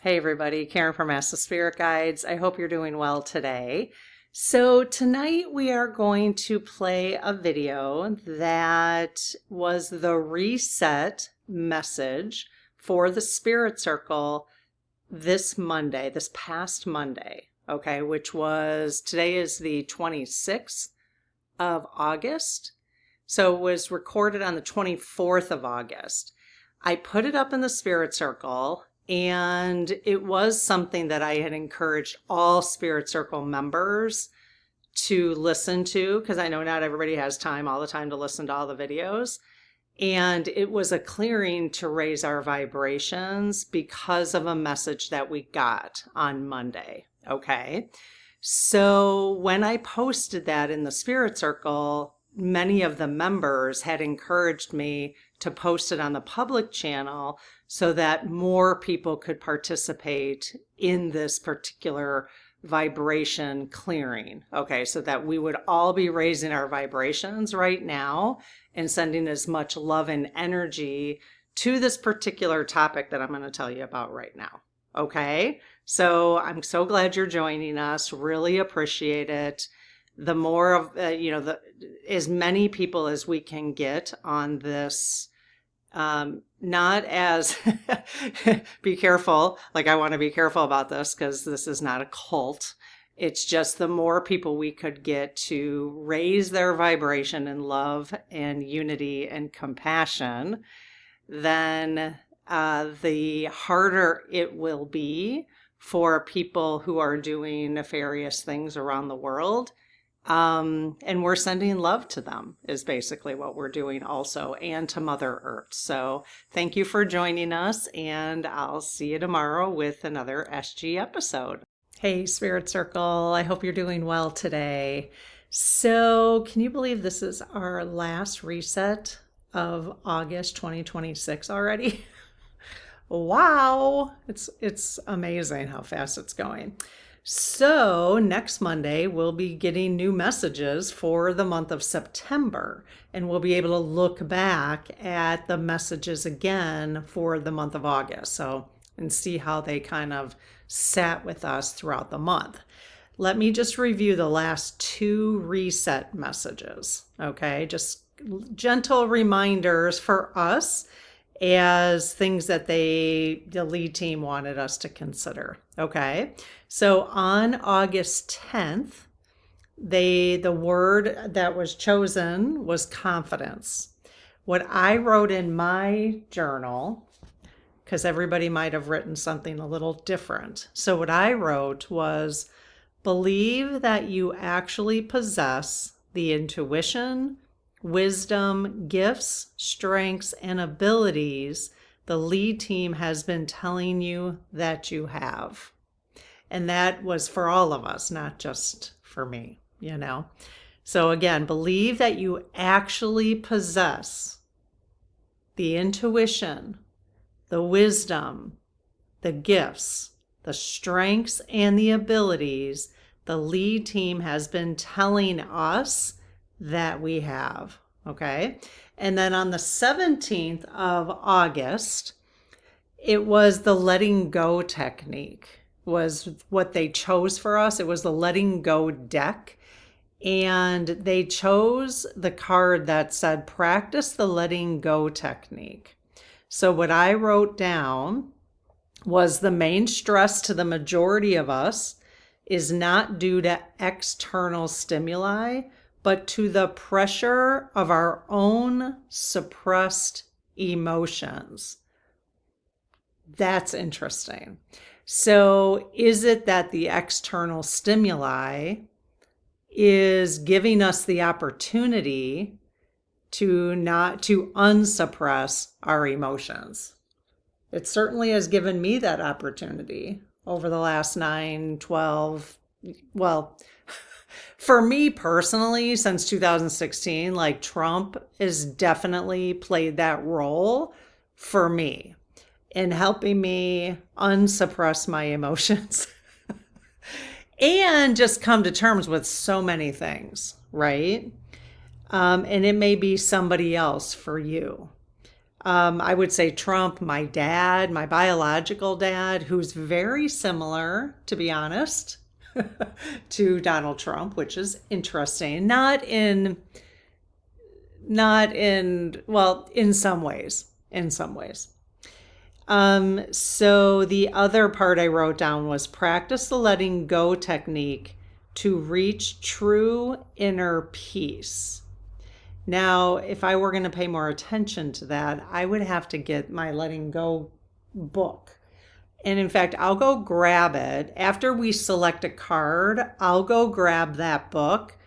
Hey everybody, Karen from Master Spirit Guides. I hope you're doing well today. So tonight we are going to play a video that was the reset message for the Spirit Circle this past Monday, okay, which was, today is the 26th of August. So it was recorded on the 24th of August. I put it up in the Spirit Circle, and it was something that I had encouraged all Spirit Circle members to listen to, because I know not everybody has time all the time to listen to all the videos. And it was a clearing to raise our vibrations because of a message that we got on Monday. Okay. So when I posted that in the Spirit Circle, many of the members had encouraged me to post it on the public channel so that more people could participate in this particular vibration clearing. Okay, so that we would all be raising our vibrations right now and sending as much love and energy to this particular topic that I'm going to tell you about right now. Okay, so I'm so glad you're joining us. Really appreciate it. The more of, as many people as we can get on this, not as, be careful, like I want to be careful about this because this is not a cult. It's just the more people we could get to raise their vibration in love and unity and compassion, then the harder it will be for people who are doing nefarious things around the world. And we're sending love to them is basically what we're doing also, and to Mother Earth. So thank you for joining us, and I'll see you tomorrow with another SG episode. Hey, Spirit Circle. I hope you're doing well today. So can you believe this is our last reset of August 2026 already? Wow. It's amazing how fast it's going. So next Monday, we'll be getting new messages for the month of September, and we'll be able to look back at the messages again for the month of August. And see how they kind of sat with us throughout the month. Let me just review the last two reset messages. Okay. Just gentle reminders for us as things that the lead team wanted us to consider. Okay. So on August 10th, the word that was chosen was confidence. What I wrote in my journal, because everybody might have written something a little different. So what I wrote was, believe that you actually possess the intuition, wisdom, gifts, strengths, and abilities the lead team has been telling you that you have. And that was for all of us, not just for me, So again, believe that you actually possess the intuition, the wisdom, the gifts, the strengths, and the abilities the lead team has been telling us that we have. Okay. And then on the 17th of August, it was the letting go technique was what they chose for us. It was the letting go deck. And they chose the card that said, practice the letting go technique. So what I wrote down was the main stress to the majority of us is not due to external stimuli, but to the pressure of our own suppressed emotions. That's interesting. So is it that the external stimuli is giving us the opportunity to unsuppress our emotions? It certainly has given me that opportunity over the last 9, 12, well, for me personally, since 2016, like Trump has definitely played that role for me in helping me unsuppress my emotions and just come to terms with so many things, right? And it may be somebody else for you. I would say Trump, my dad, my biological dad, who's very similar, to be honest, to Donald Trump, which is interesting. Well, in some ways, in some ways. So the other part I wrote down was practice the letting go technique to reach true inner peace. Now, if I were going to pay more attention to that, I would have to get my letting go book. And in fact, I'll go grab it. After we select a card, I'll go grab that book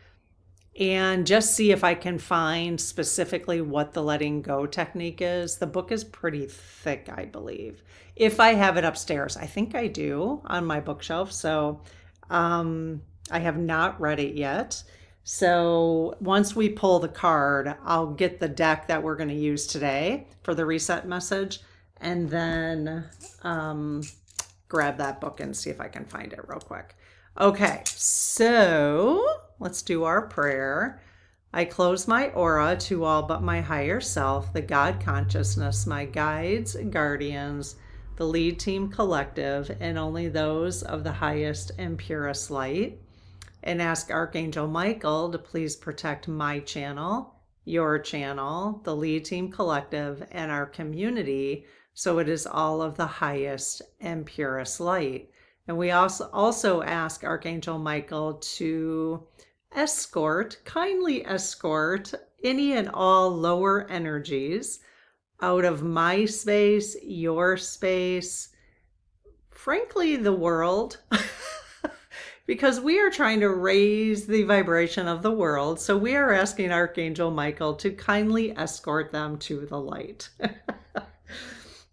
and just see if I can find specifically what the letting go technique is. The book is pretty thick, I believe. If I have it upstairs, I think I do on my bookshelf. So I have not read it yet. So once we pull the card, I'll get the deck that we're going to use today for the reset message, and then grab that book and see if I can find it real quick. Okay, so let's do our prayer. I close my aura to all but my higher self, the God consciousness, my guides and guardians, the lead team collective, and only those of the highest and purest light. And ask Archangel Michael to please protect my channel, your channel, the lead team collective, and our community, so it is all of the highest and purest light. And we also ask Archangel Michael to kindly escort any and all lower energies out of my space, your space, frankly, the world. Because we are trying to raise the vibration of the world. So we are asking Archangel Michael to kindly escort them to the light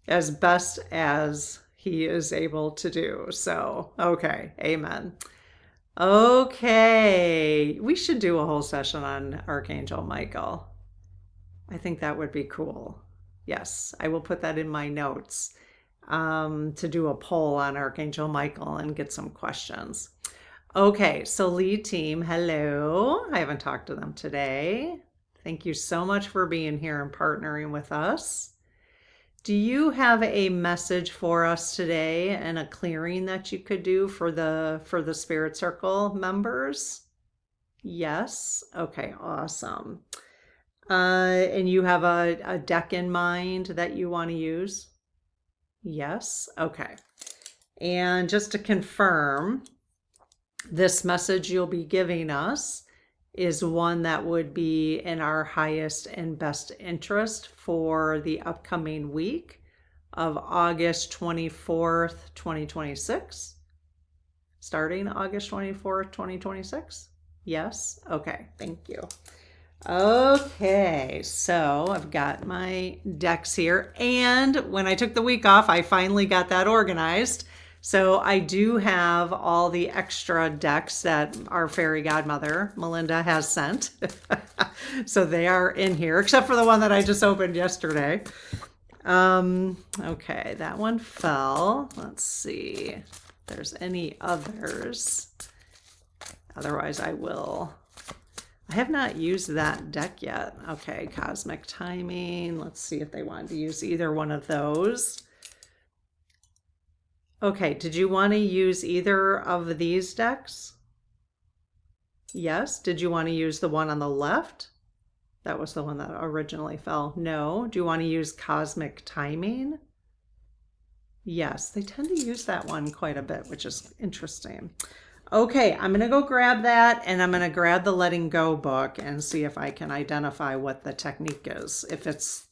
as best as he is able to do. So, okay, amen. Okay, we should do a whole session on Archangel Michael. I think that would be cool. Yes, I will put that in my notes to do a poll on Archangel Michael and get some questions. Okay, so lead team, hello. I haven't talked to them today. Thank you so much for being here and partnering with us. Do you have a message for us today and a clearing that you could do for the Spirit Circle members? Yes. Okay, awesome. And you have a deck in mind that you want to use? Yes. Okay. And just to confirm, this message you'll be giving us is one that would be in our highest and best interest for the upcoming week of August 24th, 2026. Starting August 24th, 2026? Yes? Okay, thank you. Okay, so I've got my decks here, and when I took the week off, I finally got that organized. So I do have all the extra decks that our fairy godmother, Melinda, has sent. So they are in here, except for the one that I just opened yesterday. Okay, that one fell. Let's see if there's any others. Otherwise, I have not used that deck yet. Okay, Cosmic Timing. Let's see if they wanted to use either one of those. Okay, did you want to use either of these decks? Yes. Did you want to use the one on the left? That was the one that originally fell. No. Do you want to use Cosmic Timing? Yes, they tend to use that one quite a bit, which is interesting. Okay, I'm going to go grab that, and I'm going to grab the Letting Go book and see if I can identify what the technique is. If it's,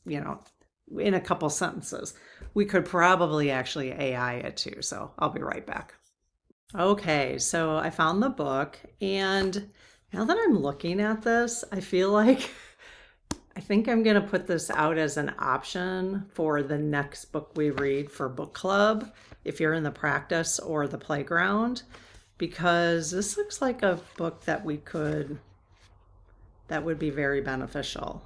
in a couple sentences. We could probably actually AI it too, so I'll be right back. Okay, so I found the book, and now that I'm looking at this, I feel like I think I'm going to put this out as an option for the next book we read for book club, if you're in the practice or the playground, because this looks like a book that would be very beneficial.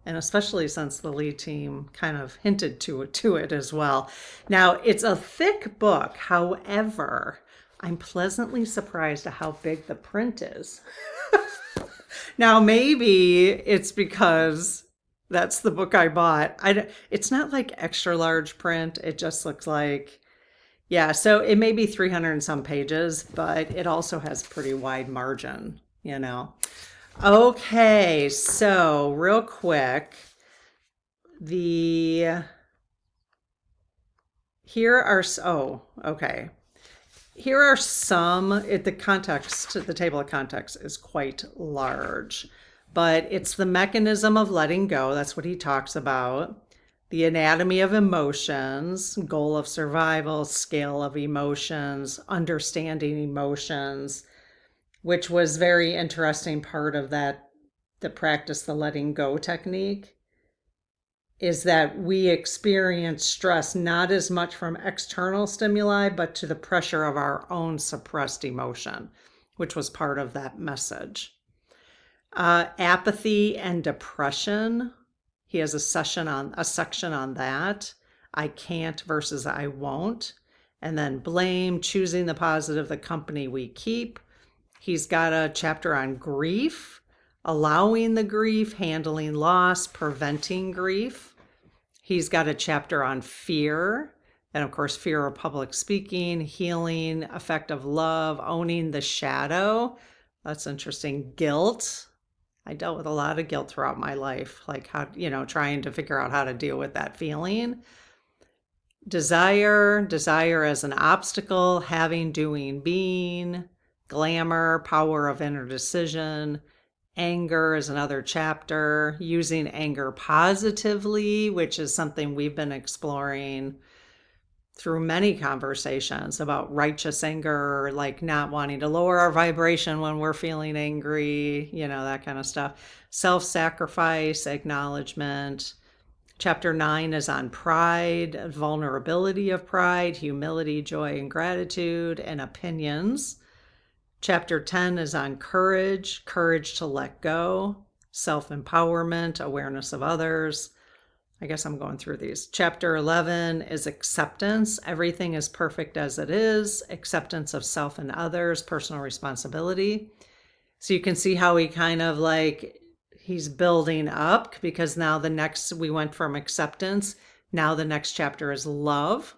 And especially since the lead team kind of hinted to it as well. Now, it's a thick book. However, I'm pleasantly surprised at how big the print is. Now, maybe it's because That's the book I bought. It's not like extra large print. It just looks like, yeah, so it may be 300 and some pages, but it also has pretty wide margin, you know. Okay, so real quick, the here are okay. Here are some, the context, the table of context is quite large, but it's the mechanism of letting go. That's what he talks about. The anatomy of emotions, goal of survival, scale of emotions, understanding emotions, which was very interesting part of that, the practice, the letting go technique, is that we experience stress not as much from external stimuli, but to the pressure of our own suppressed emotion, which was part of that message. Apathy and depression. He has a section on that. I can't versus I won't. And then blame, choosing the positive, the company we keep. He's got a chapter on grief, allowing the grief, handling loss, preventing grief. He's got a chapter on fear, and of course, fear of public speaking, healing, effect of love, owning the shadow. That's interesting. Guilt. I dealt with a lot of guilt throughout my life, like how, trying to figure out how to deal with that feeling. Desire as an obstacle, having, doing, being. Glamour, power of inner decision. Anger is another chapter. Using anger positively, which is something we've been exploring through many conversations about righteous anger, like not wanting to lower our vibration when we're feeling angry, that kind of stuff. Self-sacrifice, acknowledgement. Chapter 9 is on pride, vulnerability of pride, humility, joy, and gratitude, and opinions. Chapter 10 is on courage to let go, self-empowerment, awareness of others. I guess I'm going through these. Chapter 11 is acceptance. Everything is perfect as it is. Acceptance of self and others, personal responsibility. So you can see how he kind of he's building up, because now we went from acceptance. Now the next chapter is love.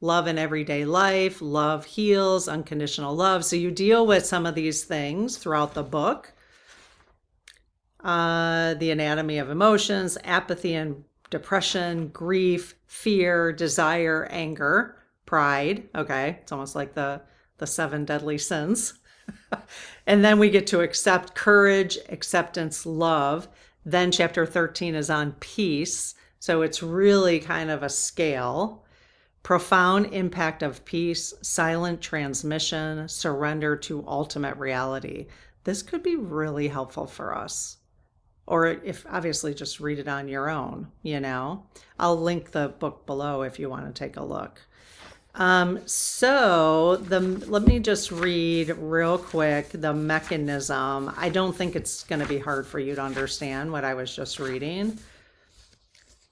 Love in everyday life, love heals, unconditional love. So you deal with some of these things throughout the book. The anatomy of emotions, apathy and depression, grief, fear, desire, anger, pride. Okay, it's almost like the 7 deadly sins. And then we get to accept, courage, acceptance, love. Then chapter 13 is on peace. So it's really kind of a scale. Profound impact of peace, silent transmission, surrender to ultimate reality. This could be really helpful for us. Or if obviously just read it on your own, I'll link the book below if you want to take a look. Let me just read real quick the mechanism. I don't think it's going to be hard for you to understand what I was just reading.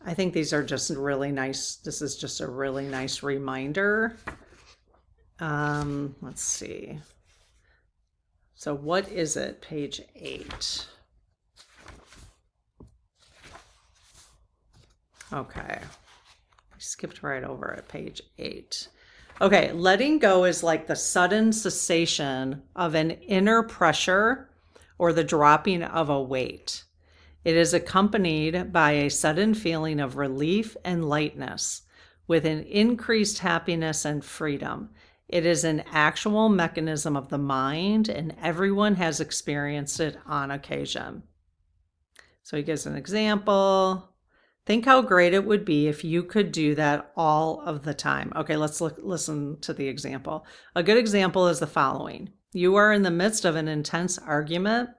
I think these are just really nice. This is just a really nice reminder. Let's see. So what is it? Page 8. Okay. I skipped right over at page 8. Okay, letting go is like the sudden cessation of an inner pressure or the dropping of a weight. It is accompanied by a sudden feeling of relief and lightness, with an increased happiness and freedom. It is an actual mechanism of the mind, and everyone has experienced it on occasion. So he gives an example. Think how great it would be if you could do that all of the time. Okay, let's listen to the example. A good example is the following. You are in the midst of an intense argument.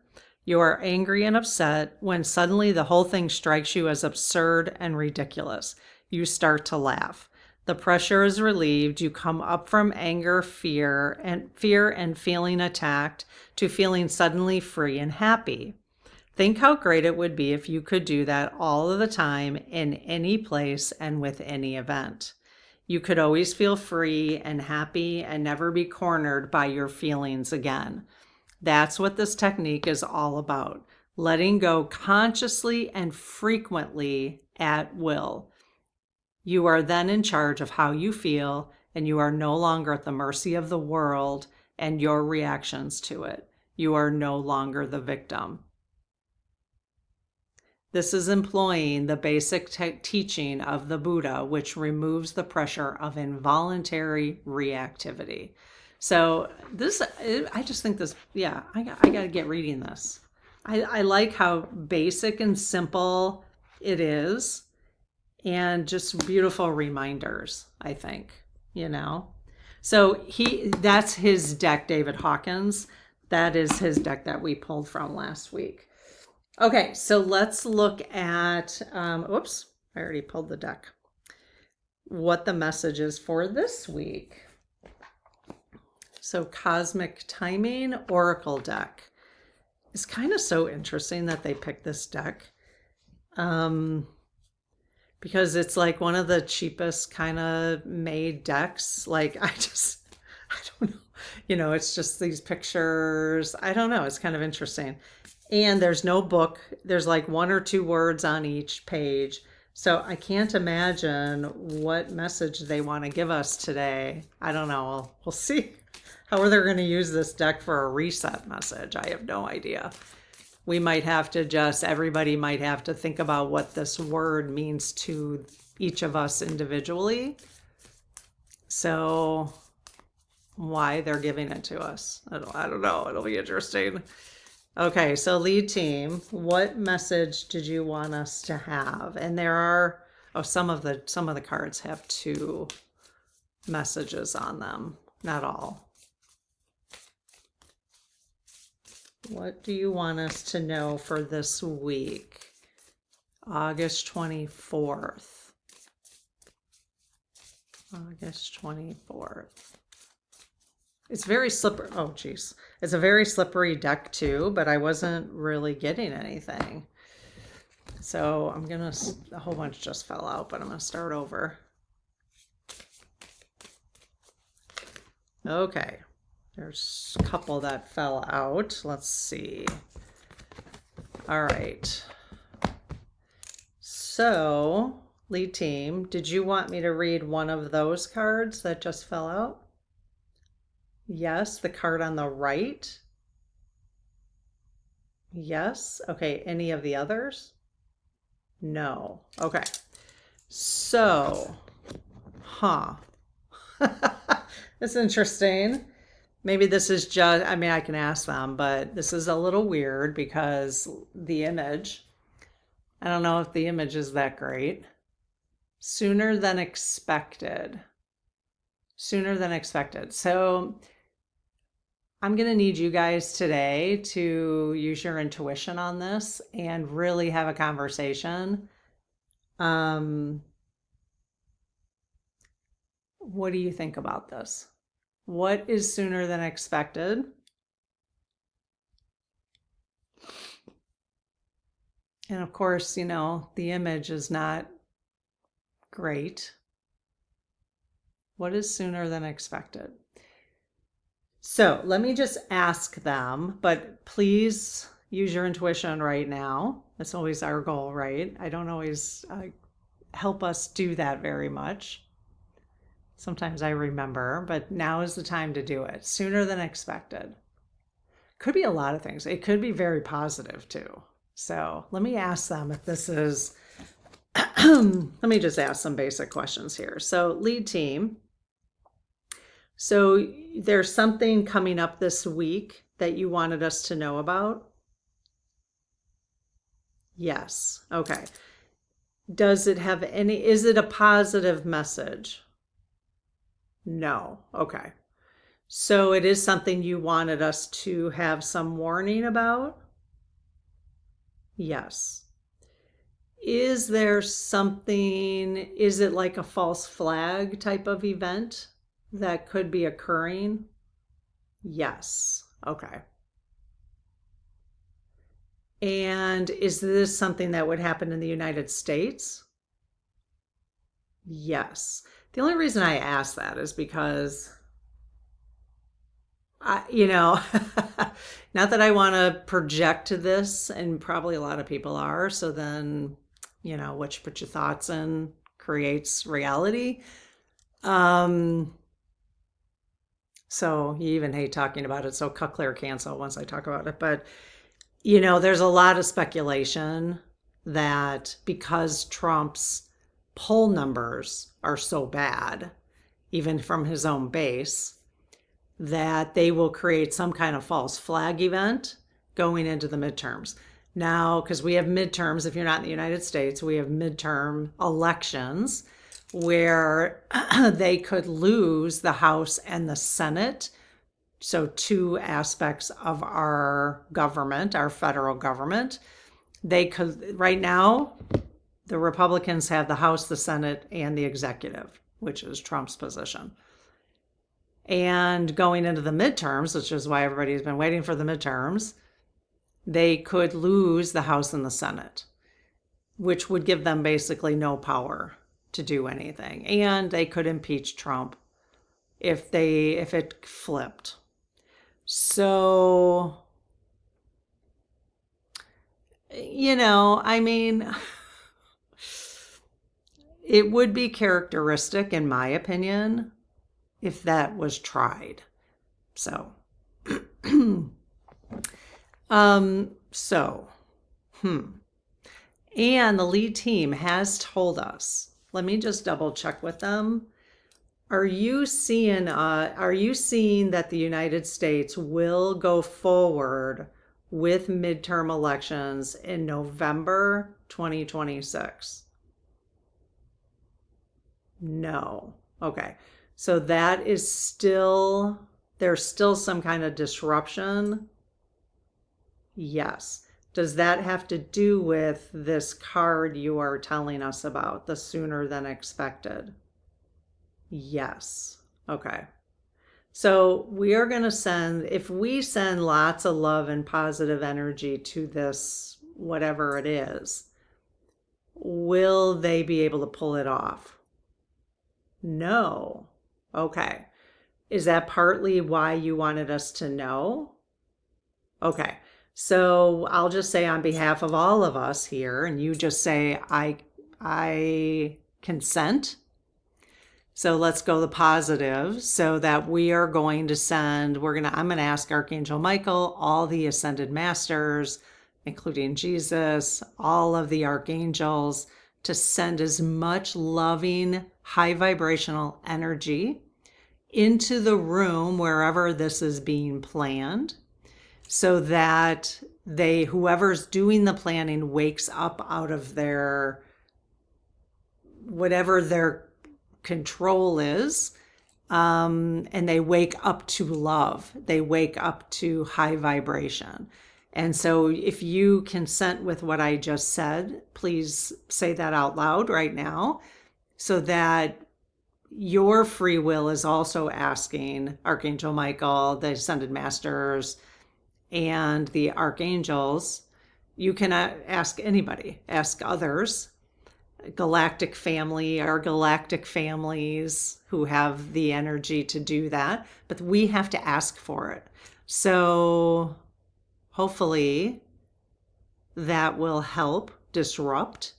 You are angry and upset when suddenly the whole thing strikes you as absurd and ridiculous. You start to laugh. The pressure is relieved. You come up from anger, fear and feeling attacked to feeling suddenly free and happy. Think how great it would be if you could do that all of the time in any place and with any event. You could always feel free and happy and never be cornered by your feelings again. That's what this technique is all about. letting go consciously and frequently at will. You are then in charge of how you feel, and you are no longer at the mercy of the world and your reactions to it. You are no longer the victim. This is employing the basic teaching of the Buddha, which removes the pressure of involuntary reactivity. So this, I just think this, yeah, I got to get reading this. I like how basic and simple it is, and just beautiful reminders, I think, you know. So that's his deck, David Hawkins. That is his deck that we pulled from last week. Okay, so let's look at, oops, I already pulled the deck. What the message is for this week. So Cosmic Timing Oracle deck. It's kind of so interesting that they picked this deck. Because it's like one of the cheapest kind of made decks. Like I don't know. You know, it's just these pictures. I don't know. It's kind of interesting. And there's no book. There's like 1 or 2 words on each page. So I can't imagine what message they want to give us today. I don't know. We'll see how they're going to use this deck for a reset message. I have no idea. We might have to everybody might have to think about what this word means to each of us individually. So why they're giving it to us. I don't know. It'll be interesting. Okay, so lead team, what message did you want us to have? And there are, some of the cards have 2 messages on them, not all. What do you want us to know for this week? August 24th. August 24th. It's very slippery. Oh, geez. It's a very slippery deck too, but I wasn't really getting anything. So I'm going to, a whole bunch just fell out, but I'm going to start over. Okay. There's a couple that fell out. Let's see. All right. So, lead team, did you want me to read one of those cards that just fell out? Yes, the card on the right. Yes. Okay, any of the others? No. Okay. So, that's interesting. Maybe this is just, I mean, I can ask them, but this is a little weird because the image, I don't know if the image is that great. Sooner than expected. Sooner than expected. So I'm going to need you guys today to use your intuition on this and really have a conversation. What do you think about this? What is sooner than expected? And of course, you know, the image is not great. What is sooner than expected? So let me just ask them, but please use your intuition right now. That's always our goal, right? I don't always help us do that very much. Sometimes I remember, but now is the time to do it. Sooner than expected. Could be a lot of things. It could be very positive too. So let me ask them if this is, let me just ask some basic questions here. So lead team. So there's something coming up this week that you wanted us to know about? Yes. Okay. Does it have any, is it a positive message? No. Okay. So it is something you wanted us to have some warning about? Yes. Is there something, is it like a false flag type of event that could be occurring? Yes. Okay. And is this something that would happen in the United States? Yes. The only reason I ask that is because you know, not that I want to project this, and probably a lot of people are. So then, what you put your thoughts in creates reality. So you even hate talking about it. So cut, clear, cancel once I talk about it. But, there's a lot of speculation that because Trump's poll numbers are so bad, even from his own base, that they will create some kind of false flag event going into the midterms. Now, because we have midterms, if you're not in the United States, we have midterm elections where they could lose the House and the Senate. So two aspects of our government, our federal government. They could, right now, the Republicans have the House, the Senate, and the executive, which is Trump's position. And going into the midterms, which is why everybody's been waiting for the midterms, they could lose the House and the Senate, which would give them basically no power to do anything. And they could impeach Trump if it flipped. So, I mean, it would be characteristic, in my opinion, if that was tried. So, and the lead team has told us, let me just double check with them. Are you seeing that the United States will go forward with midterm elections in November 2026? No. Okay. So that is there's still some kind of disruption. Yes. Does that have to do with this card you are telling us about, the sooner than expected? Yes. Okay. So we are going to if we send lots of love and positive energy to this, whatever it is, will they be able to pull it off? No. Okay. Is that partly why you wanted us to know? Okay. So I'll just say on behalf of all of us here, and you just say, I consent. So let's go the positive, so that we are going to send, I'm going to ask Archangel Michael, all the ascended masters, including Jesus, all of the archangels, to send as much loving, high vibrational energy into the room wherever this is being planned, so that whoever's doing the planning wakes up out of their, whatever their control is, and they wake up to love. They wake up to high vibration. And so if you consent with what I just said, please say that out loud right now, so that your free will is also asking Archangel Michael, the ascended masters, and the archangels. You can ask anybody, ask others, galactic family, our galactic families who have the energy to do that, but we have to ask for it. So hopefully that will help disrupt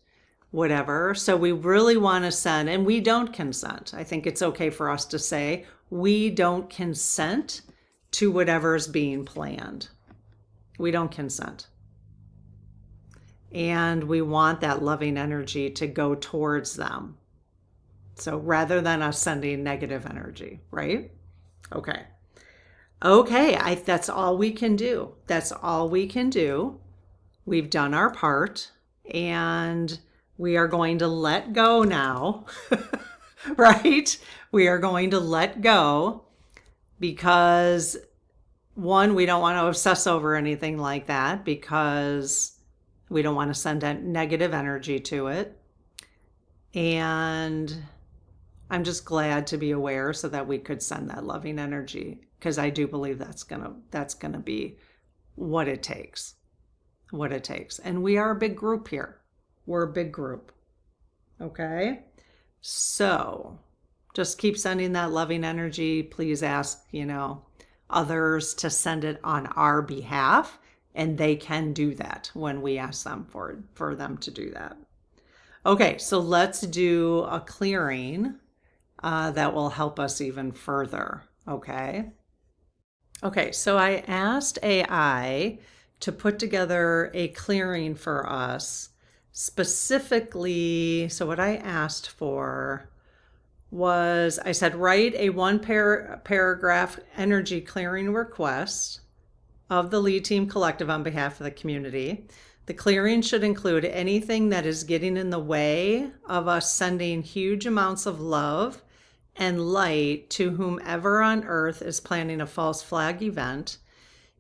whatever. So we really want to send, and we don't consent. I think it's okay for us to say we don't consent to whatever's being planned. We don't consent. And we want that loving energy to go towards them. So rather than us sending negative energy, right? Okay. That's all we can do. That's all we can do. We've done our part, and we are going to let go now, right? We are going to let go because, one, we don't want to obsess over anything like that, because we don't want to send negative energy to it. And I'm just glad to be aware so that we could send that loving energy, because I do believe that's gonna be what it takes. And we are a big group here. We're a big group. Okay? So just keep sending that loving energy. Please ask, others to send it on our behalf, and they can do that when we ask them for them to do that. Okay, so let's do a clearing that will help us even further, okay? Okay, so I asked AI to put together a clearing for us specifically. So what I asked for was, I said, write a paragraph energy clearing request of the Lead Team Collective on behalf of the community. The clearing should include anything that is getting in the way of us sending huge amounts of love and light to whomever on earth is planning a false flag event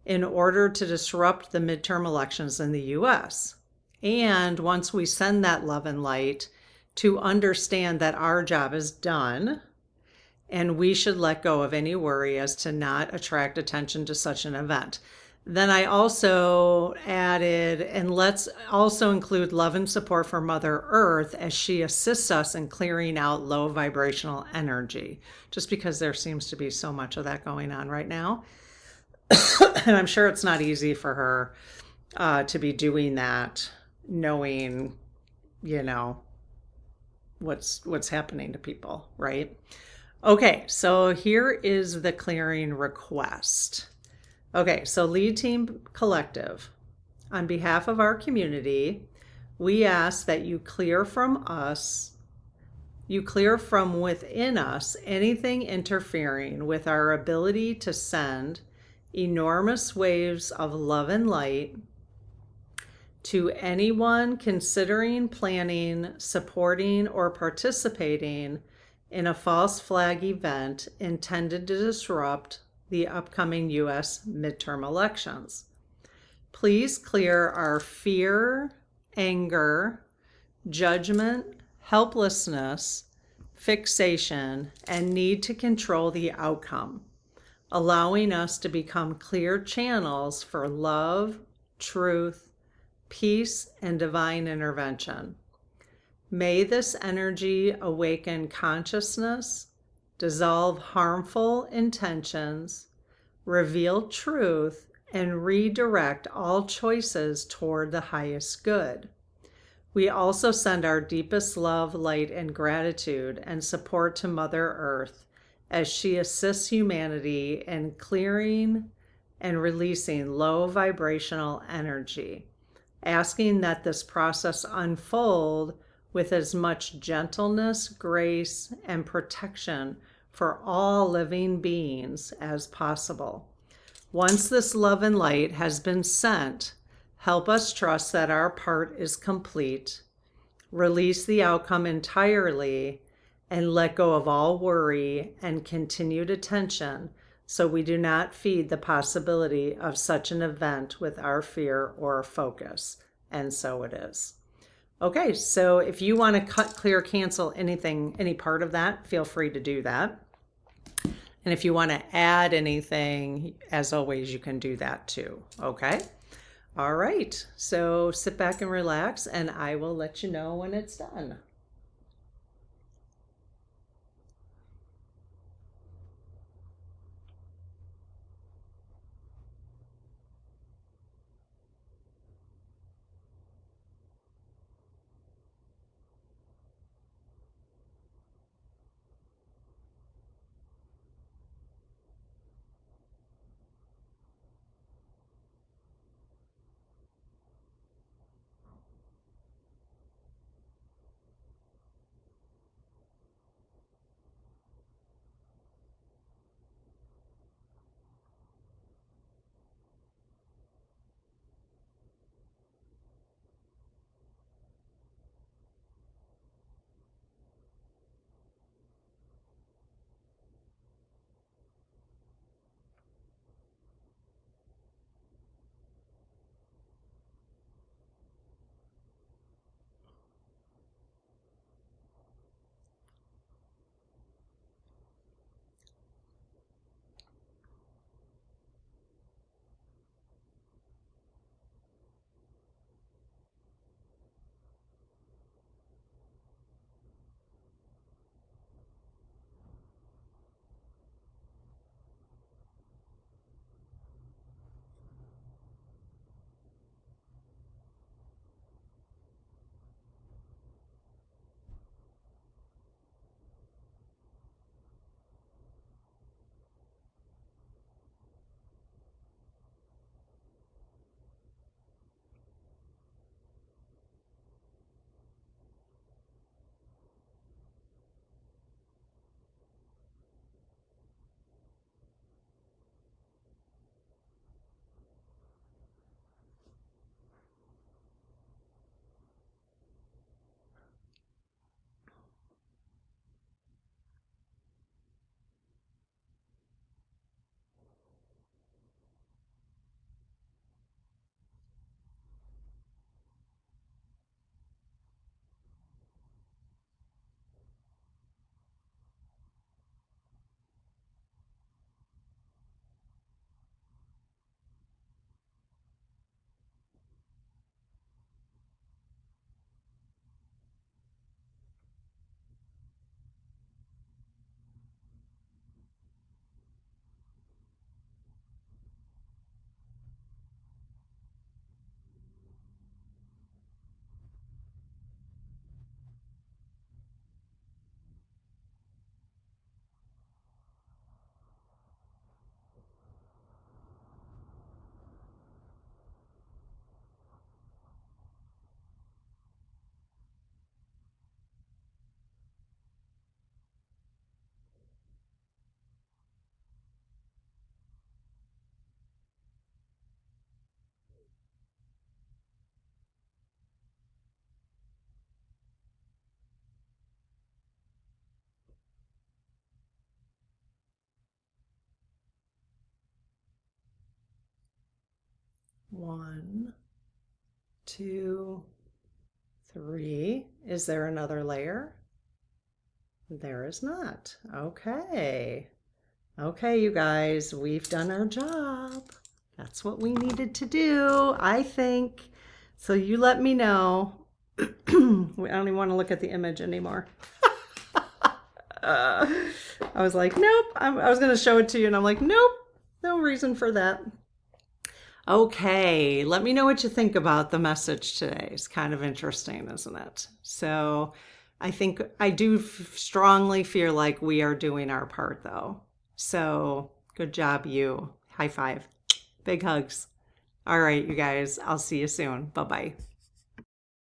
in order to disrupt the midterm elections in the US. And once we send that love and light, to understand that our job is done and we should let go of any worry as to not attract attention to such an event. Then I also added, and let's also include love and support for Mother Earth as she assists us in clearing out low vibrational energy, just because there seems to be so much of that going on right now. And I'm sure it's not easy for her to be doing that, knowing, what's happening to people, right? Okay, so here is the clearing request. Okay, so Lead Team Collective, on behalf of our community, we ask that you clear from within us anything interfering with our ability to send enormous waves of love and light to anyone considering, planning, supporting, or participating in a false flag event intended to disrupt the upcoming U.S. midterm elections. Please clear our fear, anger, judgment, helplessness, fixation, and need to control the outcome, allowing us to become clear channels for love, truth, peace, and divine intervention. May this energy awaken consciousness, dissolve harmful intentions, reveal truth, and redirect all choices toward the highest good. We also send our deepest love, light, and gratitude and support to Mother Earth as she assists humanity in clearing and releasing low vibrational energy, asking that this process unfold with as much gentleness, grace, and protection for all living beings as possible. Once this love and light has been sent, help us trust that our part is complete, release the outcome entirely, and let go of all worry and continued attention so we do not feed the possibility of such an event with our fear or focus. And so it is. Okay, so if you want to cut, clear, cancel anything, any part of that, feel free to do that. And if you want to add anything, as always, you can do that too, okay? All right, so sit back and relax, and I will let you know when it's done. 1, 2, 3. Is there another layer? There is not. Okay. Okay, you guys, we've done our job. That's what we needed to do, I think. So you let me know. I don't even want to look at the image anymore. I was like, nope. I was going to show it to you, and I'm like, nope. No reason for that. Okay, let me know what you think about the message today. It's kind of interesting, isn't it? So I think I do strongly feel like we are doing our part, though. So good job, you. High five. Big hugs. All right, you guys, I'll see you soon. Bye-bye.